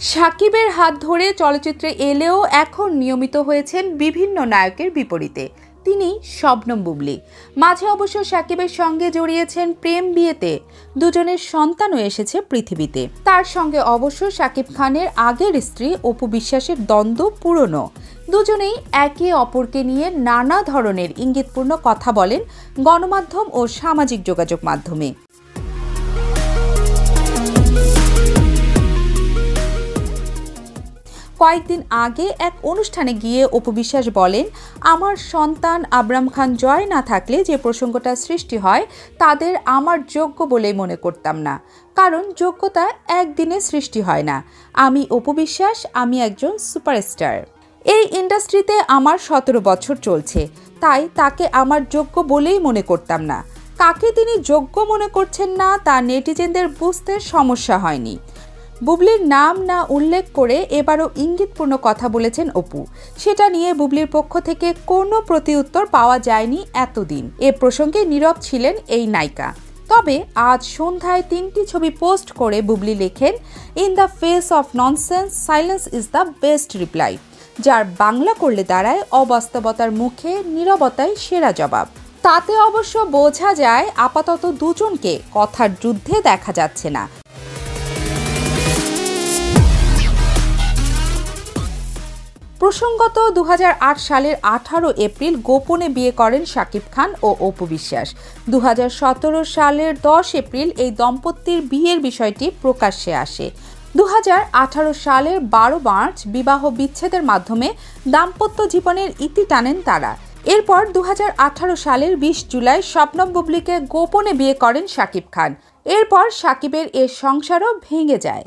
সাকিবের হাত ধরে চলচ্চিত্রে এলেও এখন নিয়মিত হয়েছেন বিভিন্ন নায়কের বিপরীতে। তিনি শবনম বুবলী। মাঝে অবশ্য সাকিবের সঙ্গে জড়িয়েছেন প্রেম বিয়েতে, দুজনের সন্তানও এসেছে পৃথিবীতে। তার সঙ্গে অবশ্য সাকিব খানের আগের স্ত্রী অপু বিশ্বাসের দ্বন্দ্ব পুরনো। দুজনেই একে অপরকে নিয়ে নানা ধরনের ইঙ্গিতপূর্ণ কথা বলেন গণমাধ্যম ও সামাজিক যোগাযোগ মাধ্যমে। কয়েকদিন আগে এক অনুষ্ঠানে গিয়ে অপু বিশ্বাস বলেন, আমার সন্তান আবরাম খান জয় না থাকলে যে প্রসঙ্গটা সৃষ্টি হয় তাদের আমার যোগ্য বলে মনে করতাম না, কারণ যোগ্যতা একদিনে সৃষ্টি হয় না। আমি অপু বিশ্বাস, আমি একজন সুপারস্টার। এই ইন্ডাস্ট্রিতে আমার 17 বছর চলছে, তাই তাকে আমার যোগ্য বলেই মনে করতাম না। কাকে তিনি যোগ্য মনে করছেন না তা নেটিজেনদের বুঝতে সমস্যা হয়নি। বুবলির নাম না উল্লেখ করে এবারও ইঙ্গিতপূর্ণ কথা বলেছেন অপু। সেটা নিয়ে বুবলির পক্ষ থেকে কোনো প্রতিউত্তর পাওয়া যায়নি এতদিন। এ প্রসঙ্গে নীরব ছিলেন এই নায়িকা। তবে আজ সন্ধ্যায় 3টি ছবি পোস্ট করে বুবলি লেখেন, in the face of nonsense silence is the best reply, যার বাংলা করলে দাঁড়ায় অবাস্তবতার মুখে নীরবতাই সেরা জবাব। তাতে অবশ্য বোঝা যায় আপাতত দুজনকে কথার যুদ্ধে দেখা যাচ্ছে না। প্রসঙ্গত 2008 সালের 18 এপ্রিল গোপনে বিয়ে করেন সাকিব খান ও অপু বিশ্বাস। 2017 সালের 10 এপ্রিল এই দম্পতির বিয়ের বিষয়টি প্রকাশ্যে আসে। 2018 সালের 12 মার্চ বিবাহ বিচ্ছেদের মাধ্যমে দাম্পত্য জীবনের ইতি টানেন তারা। এরপর 2018 সালের 20 জুলাই শবনম বুবলীকে গোপনে বিয়ে করেন সাকিব খান। এরপর সাকিবের এ সংসারও ভেঙে যায়।